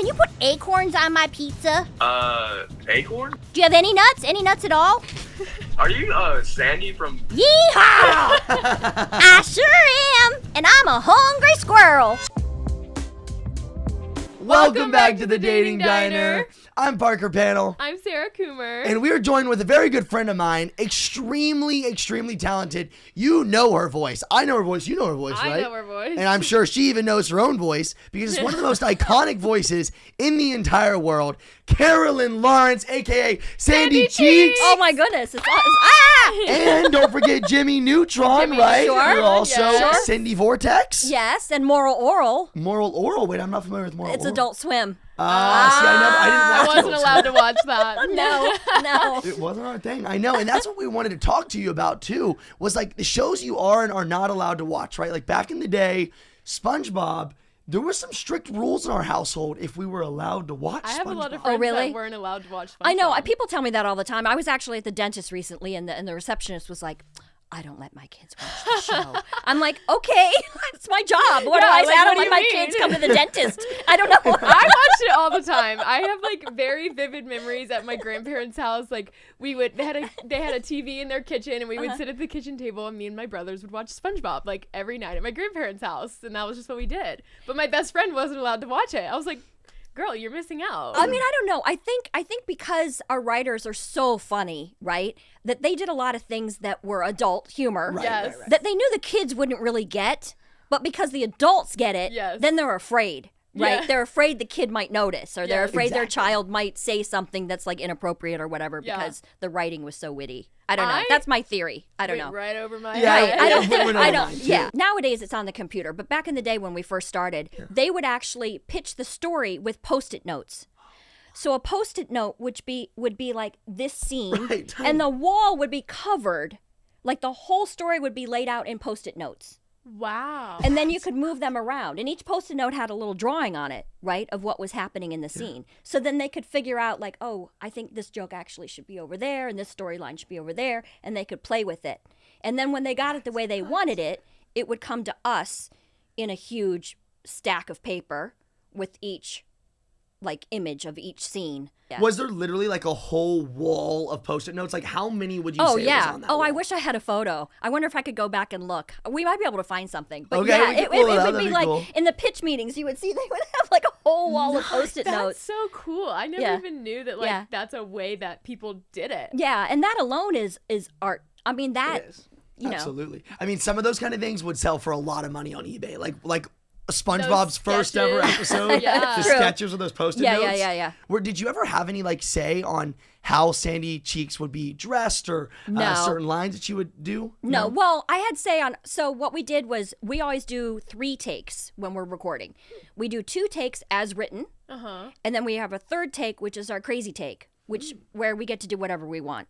can you put acorns on my pizza? Acorn? Do you have any nuts? Any nuts at all? Are you, Sandy from... Yeehaw! I sure am, and I'm a hungry squirrel. Welcome back to the Dating Diner. I'm Parker Panel. I'm Sarah Coomer. And we are joined with a very good friend of mine, extremely talented. You know her voice. I know her voice. You know her voice, right? I know her voice. And I'm sure she even knows her own voice because it's one of the most iconic voices in the entire world. Carolyn Lawrence, a.k.a. Sandy Cheeks. Oh my goodness. And don't forget Jimmy Neutron, Jimmy, right? sure. You're also Yeah. Cindy Vortex. Yes, and Moral Oral. Moral Oral. Wait, I'm not familiar with Moral It's Oral. Adult Swim. See, I didn't I watch wasn't Adult allowed to watch that. No. It wasn't our thing. I know. And that's what we wanted to talk to you about, too, was like the shows you are and are not allowed to watch, right? Like back in the day, SpongeBob, there were some strict rules in our household if we were allowed to watch I have SpongeBob. a lot of friends really? that weren't allowed to watch SpongeBob. I know. People tell me that all the time. I was actually at the dentist recently, and the receptionist was like, I don't let my kids watch the show. I'm like, okay, it's my job. What do I say? like, I don't what let do my you kids mean? come to the dentist. I don't know. I watched it all the time. I have like very vivid memories at my grandparents' house. Like they had a TV in their kitchen, and we would sit at the kitchen table, and me and my brothers would watch SpongeBob like every night at my grandparents' house, and that was just what we did. But my best friend wasn't allowed to watch it. I was like, girl, you're missing out. I mean, I don't know. I think because our writers are so funny, right? That they did a lot of things that were adult humor. Right, yes. right. That they knew the kids wouldn't really get, but because the adults get it, Yes. then they're afraid. Right? Yeah. They're afraid the kid might notice, or they're Yes. afraid their Exactly. child might say something that's like inappropriate or whatever Yeah. because the writing was so witty. I don't know. I- That's my theory. I don't Went know. right over my Yeah, head. I don't it think, went I over don't, mine, too. yeah. Nowadays it's on the computer, but back in the day when we first started, they would actually pitch the story with Post-it notes. So a Post-it note would be like this scene, Right. and the wall would be covered, like the whole story would be laid out in Post-it notes. Wow. And then you could move them around. And each Post-it note had a little drawing on it, right, of what was happening in the scene. So then they could figure out, like, oh, I think this joke actually should be over there, and this storyline should be over there, and they could play with it. And then when they got it the way they wanted it, it would come to us in a huge stack of paper with each, like, image of each scene. Yeah. Was there literally like a whole wall of Post-it notes? Like how many would you Oh, say yeah. was on that Oh, wall? I wish I had a photo. I wonder if I could go back and look. We might be able to find something. But Okay, yeah, we can it pull it would out. be That'd be like cool. in the pitch meetings, you would see they would have like a whole wall of Post-it That's notes. so cool. I never Yeah. even knew that like Yeah. that's a way that people did it. Yeah, and that alone is art. I mean, that, It is. you know. Absolutely. I mean, some of those kind of things would sell for a lot of money on eBay. Like SpongeBob's first ever sketches. episode. Yeah. The True. sketches with those Post-it Yeah, notes. yeah. Did you ever have any like say on how Sandy Cheeks would be dressed or No. certain lines that you would do? No, well, I had say on. So what we did was we always do 3 takes when we're recording. We do 2 takes as written, and then we have a third take, which is our crazy take, where we get to do whatever we want.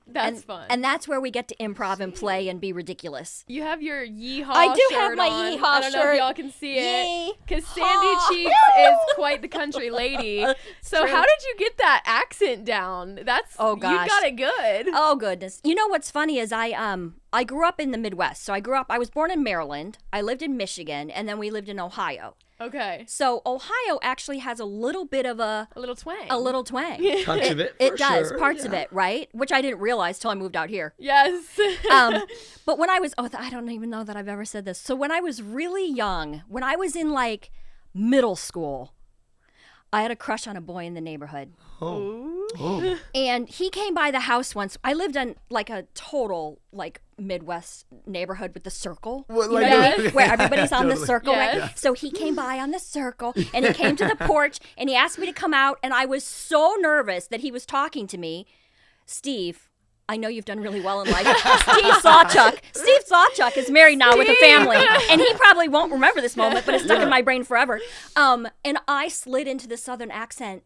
That's fun. And that's where we get to improv and play and be ridiculous. You have your yeehaw I do shirt have my on. yeehaw I don't know shirt. if y'all can see Yay. it. Because Sandy Cheeks is quite the country lady. So True. how did you get that accent down? That's Oh, gosh. You got it good. Oh goodness! You know what's funny is I grew up in the Midwest. So I was born in Maryland. I lived in Michigan, and then we lived in Ohio. Okay. So Ohio actually has a little bit of a A little twang. twang. Touch of it. It for does, sure. parts of it, right? Which I didn't realize till I moved out here. Yes. But when I was, I don't even know that I've ever said this. So when I was really young, when I was in like middle school, I had a crush on a boy in the neighborhood. Oh. And he came by the house once. I lived in like a total like Midwest neighborhood with the circle. Well, You like- know what I mean? Where everybody's on the Totally. circle, right? Yes. So he came by on the circle and he came to the porch and he asked me to come out, and I was so nervous that he was talking to me. Steve, I know you've done really well in life. Steve Sawchuk is married now with a family, and he probably won't remember this moment, but it's stuck in my brain forever. And I slid into the Southern accent.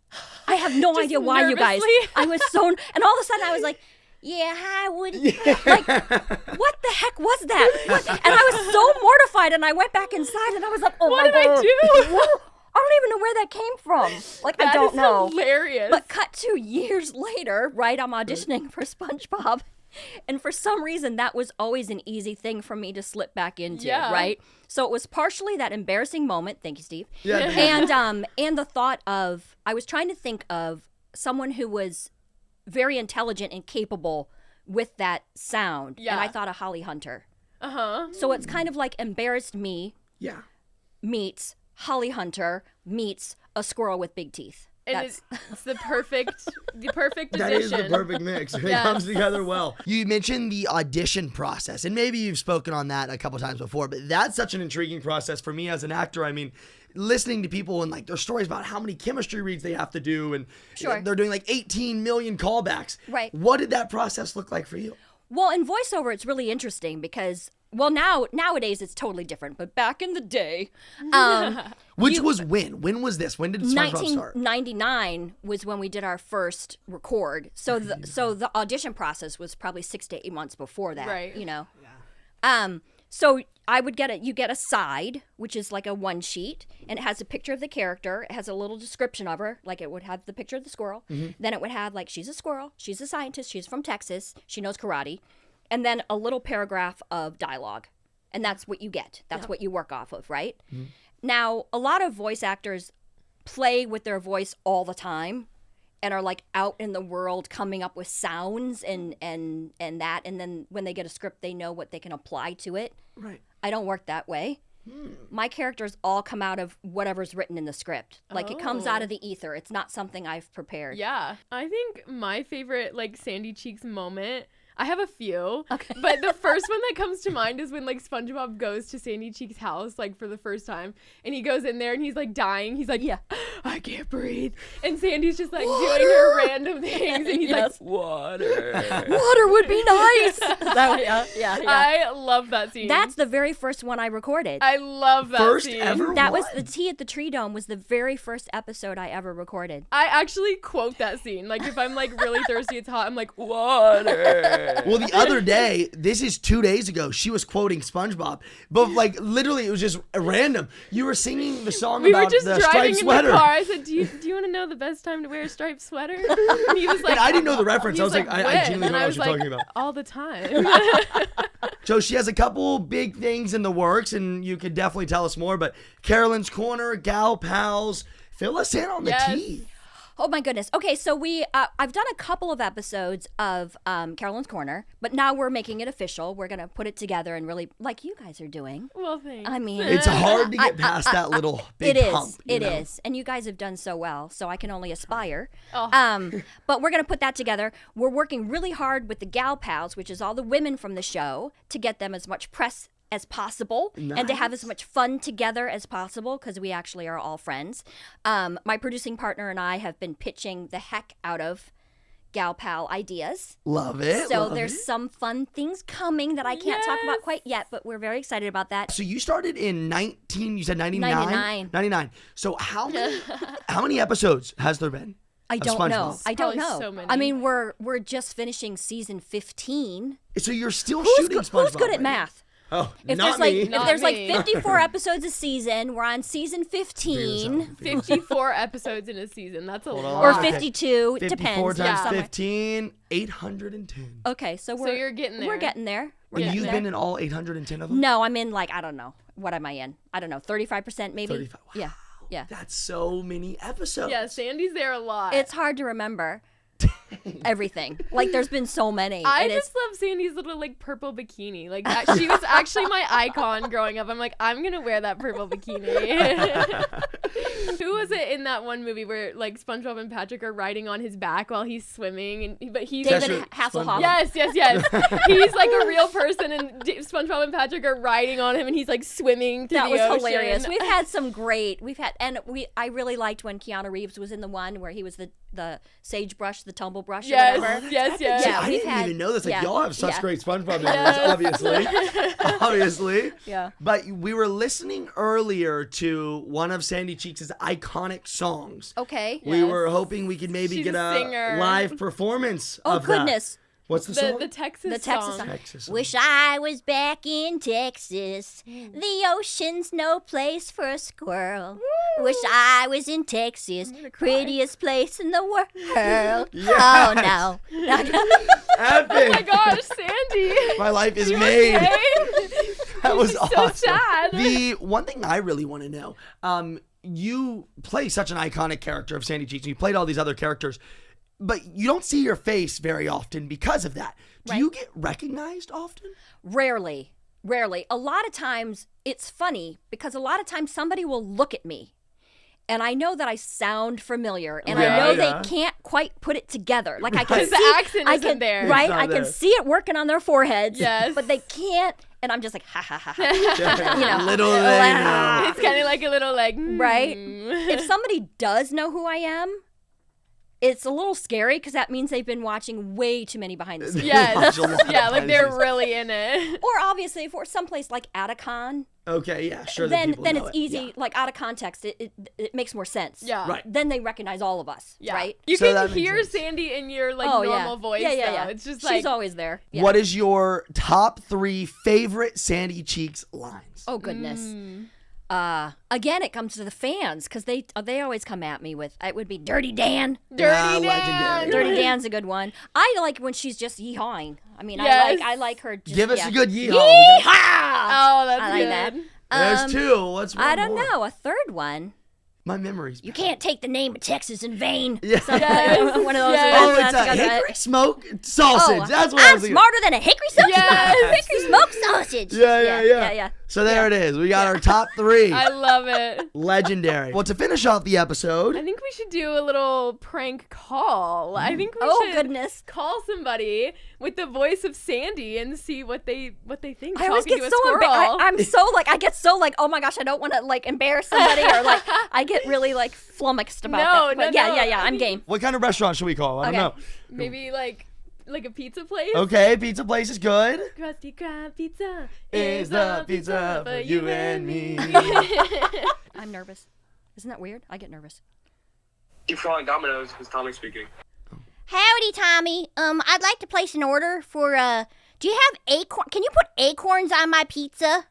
I have no idea why, you guys. nervously? I was so, and all of a sudden I was like, yeah, hi, Woody. Like, what the heck was that? And I was so mortified, and I went back inside, and I was like, oh What my did I God. do? I don't even know where that came from. Like, I That don't is know. hilarious. But cut 2 years later, right, I'm auditioning for SpongeBob. And for some reason, that was always an easy thing for me to slip back into, Yeah. right? So it was partially that embarrassing moment. Thank you, Steve. Yeah. And the thought of, I was trying to think of someone who was very intelligent and capable with that sound. Yeah. And I thought of Holly Hunter. Uh-huh. So it's kind of like embarrassed me Yeah. meets Holly Hunter meets a squirrel with big teeth. And it's the perfect addition. That is the perfect mix. It Yes. comes together well. You mentioned the audition process, and maybe you've spoken on that a couple times before, but that's such an intriguing process for me as an actor. I mean, listening to people and like their stories about how many chemistry reads they have to do, and Sure. they're doing like 18 million callbacks. Right. What did that process look like for you? Well, in voiceover, it's really interesting because, well, nowadays it's totally different. But back in the day, Which was when? When was this? When did SpongeBob start? 1999 was when we did our first record. So the audition process was probably 6 to 8 months before that. Right. You know. So I would you get a side, which is like a one sheet, and it has a picture of the character. It has a little description of her, like it would have the picture of the squirrel. Then it would have like, she's a squirrel, she's a scientist, she's from Texas, she knows karate, and then a little paragraph of dialogue. And that's what you get. That's what you work off of, right? Now, a lot of voice actors play with their voice all the time and are like out in the world coming up with sounds and that, and then when they get a script they know what they can apply to it. Right. I don't work that way. My characters all come out of whatever's written in the script. Like it comes out of the ether. It's not something I've prepared. Yeah. I think my favorite like Sandy Cheeks moment, I have a few, Okay. but the first one that comes to mind is when like SpongeBob goes to Sandy Cheeks' house like for the first time, and he goes in there and he's like dying. He's like, Yeah. I can't breathe, and Sandy's just like doing her random things, and he's Yes. like, water. Water would be nice. Yeah. I love that scene. That's the very first one I recorded. I love that First scene. ever? That was What? the Tea at the Tree Dome was the very first episode I ever recorded. I actually quote that scene. Like if I'm like really thirsty, it's hot, I'm like, water. Well, the other day, this is 2 days ago, she was quoting SpongeBob, but like literally, it was just random. You were singing the song We about were just the driving striped in sweater. the car. I said, "Do you want to know the best time to wear a striped sweater?" And he was like, And I didn't know the reference. he I was like, I "When?" genuinely And don't know I what was you're like, talking about. all the time. So she has a couple big things in the works, and you could definitely tell us more. But Carolyn's Corner, Gal Pals, fill us in on the Yes. Oh tea. my goodness. Okay, so I've done a couple of episodes of Carolyn's Corner, but now we're making it official. We're gonna put it together and really, like you guys are doing. Well, thanks. I mean, It's hard to get past that little big it is. hump. you It know? is, and you guys have done so well. So I can only aspire. Oh. But we're gonna put that together. We're working really hard with the Gal Pals, which is all the women from the show, to get them as much press as possible and to have as much fun together as possible, because we actually are all friends. My producing partner and I have been pitching the heck out of Gal Pal ideas. Love it. So love there's it. some fun things coming that I can't talk about Yes. quite yet, but we're very excited about that. So you started in 19, you said 99? 99. 99. So how many episodes has there been? I of don't know. SpongeBob? I don't Probably know. so many. I mean, we're just finishing season 15. So you're still Who's shooting SpongeBob. who's good at right now? math? Oh, If not there's like me. if Not there's like me. 54 episodes a season, we're on season 15 54 episodes in a season. That's a on. lot. or Okay. 52. 54 Depends. times somewhere. 15, 810. Okay, so we're you're getting there. We're getting there. We're And getting you've there. been in all 810 of them? No, I'm in like, I don't know. What am I in? I don't know. 35% maybe. 35. Wow. Yeah. Yeah. That's so many episodes. Yeah, Sandy's there a lot. It's hard to remember everything. Like there's been so many. I and just love Sandy's little like purple bikini. Like that, she was actually my icon growing up. I'm like, I'm gonna wear that purple bikini. Who was it in that one movie where like SpongeBob and Patrick are riding on his back while he's swimming, and but he's David Cheshire- Hasselhoff. Yes. He's like a real person, and SpongeBob and Patrick are riding on him, and he's like swimming through That the was ocean. hilarious. We've had some great. I really liked when Keanu Reeves was in the one where he was the sagebrush, the tumble brush, or whatever. yes. See, Yeah, I we've didn't had- even know this. Like, yeah, y'all have such yeah. great SpongeBob memories, obviously. Yeah. But we were listening earlier to one of Sandy Cheeks' iconic songs. Okay. We were hoping we could maybe She's get a a singer. live performance Oh of that. goodness. What's the song? The Texas The Texas song. song. Texas. Wish I was back in Texas. The ocean's no place for a squirrel. Wish I was in Texas, prettiest place in the world. Yes. Oh no. Epic. Oh my gosh, Sandy. My life is Are you made. okay? That was So awesome. sad. The one thing I really want to know, you play such an iconic character of Sandy Cheeks, and you played all these other characters, but you don't see your face very often because of that. Do you get recognized often? Rarely. A lot of times it's funny because a lot of times somebody will look at me and I know that I sound familiar and I know they can't quite put it together. Like I can Right. see The accent isn't there. Right? It's not I can there. see it working on their foreheads. Yes. But they can't and I'm just like ha ha ha ha. You know. Little they know. It's kind of like a little like Right? If somebody does know who I am, it's a little scary because that means they've been watching way too many behind the scenes. Yes. Watch a lot Yeah, of like they're places. really in it. Or obviously if we're someplace like at a con, Okay, yeah, sure. then people then know it's it. easy. Yeah. Like out of context, it makes more sense. Yeah. Right. Then they recognize all of us. Yeah. Right. You So that can makes hear sense. Sandy in your like Oh, normal yeah. voice. Yeah. though. It's just She's like always there. Yeah. What is your top 3 favorite Sandy Cheeks lines? Oh goodness. Again, it comes to the fans because they always come at me with it would be Dirty Dan. Dirty legendary. Dan. Dirty Dan's a good one. I like when she's just yeehawing. I mean, Yes. I like her. Just, Give us yeah. a good yeehaw. Yeehaw! Oh, that's I like good. that. There's 2. What's one I don't more? know. A third one. My memory's You can't take the name of Texas in vain. Yeah. Something Yes. like one of those. Yes. Oh, it's that's a got that- hickory smoke sausage. Oh, That's what I I'm was thinking. smarter than a hickory sausage. Yes. Hickory smoked sausage. Yeah. So there it is. We got our top 3. I love it. Legendary. Well, to finish off the episode, I think we should do a little prank call. I think we Oh should goodness. call somebody with the voice of Sandy and see what they think. I always talking get to a so squirrel. I'm so like I get so like oh my gosh I don't want to like embarrass somebody or like I get really like flummoxed about that. But No. yeah I'm game. what kind of restaurant should we call? I don't Okay. know. Maybe like a pizza place. Okay, pizza place is good. Krusty Krab pizza Is the pizza for you and me. I'm nervous. Isn't that weird? I get nervous. Keep calling Domino's. It's Tommy speaking. Howdy, Tommy. I'd like to place an order for do you have acorn? Can you put acorns on my pizza?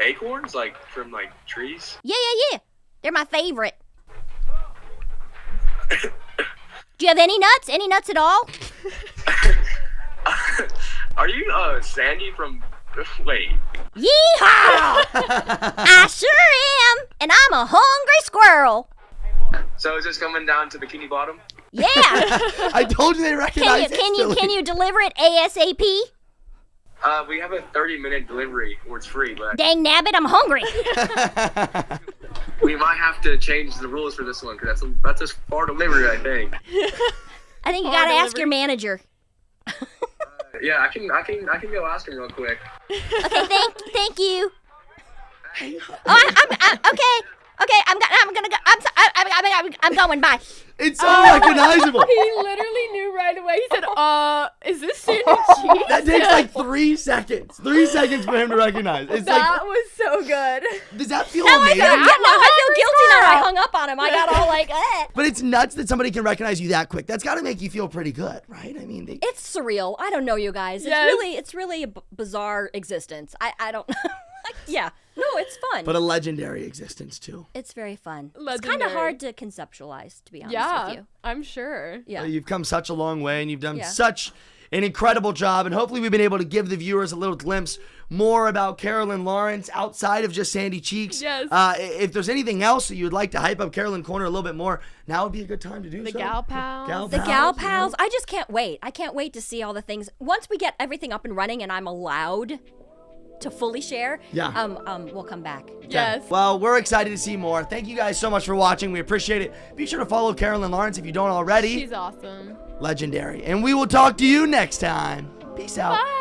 Acorns? Like, from, like, trees? Yeah. They're my favorite. Do you have any nuts? Any nuts at all? Are you, Sandy from... Wait. Yeehaw! I sure am, and I'm a hungry squirrel. So is this coming down to Bikini Bottom? Yeah. I told you they recognize Can you deliver it ASAP? We have a 30-minute delivery where it's free, but Dang nabbit, I'm hungry. we might have to change the rules for this one, because that's a far delivery, I think. I think you Home gotta ask delivery? your manager. Yeah, I can go ask him real quick. Okay, thank you. Oh, I'm okay. Okay, I'm gonna go. I'm going. Bye. It's unrecognizable. He literally knew right away. He said, is this Sandy Cheeks? That takes like 3 seconds. 3 seconds for him to recognize. It's That like, was so good. does that feel I amazing? feel guilty now. I hung up on him. I got all like, eh. But it's nuts that somebody can recognize you that quick. That's got to make you feel pretty good, right? I mean, It's surreal. I don't know, you guys. Yes. It's really a bizarre existence. I don't. Yeah. No, it's fun. but a legendary existence too. It's very fun. It's kind of Legendary. hard to conceptualize, to be honest Yeah, with you. I'm sure. Yeah. You've come such a long way, and you've done Yeah. such an incredible job. And hopefully, we've been able to give the viewers a little glimpse more about Carolyn Lawrence outside of just Sandy Cheeks. Yes. If there's anything else that you would like to hype up Carolyn Corner a little bit more, now would be a good time to do The so. Gal Pals. The Gal Pals. I just can't wait. I can't wait to see all the things. Once we get everything up and running and I'm allowed to fully share, Yeah. we'll come back. Yes. Well, we're excited to see more. Thank you guys so much for watching. We appreciate it. Be sure to follow Carolyn Lawrence if you don't already. She's awesome. Legendary. And we will talk to you next time. Peace out. Bye.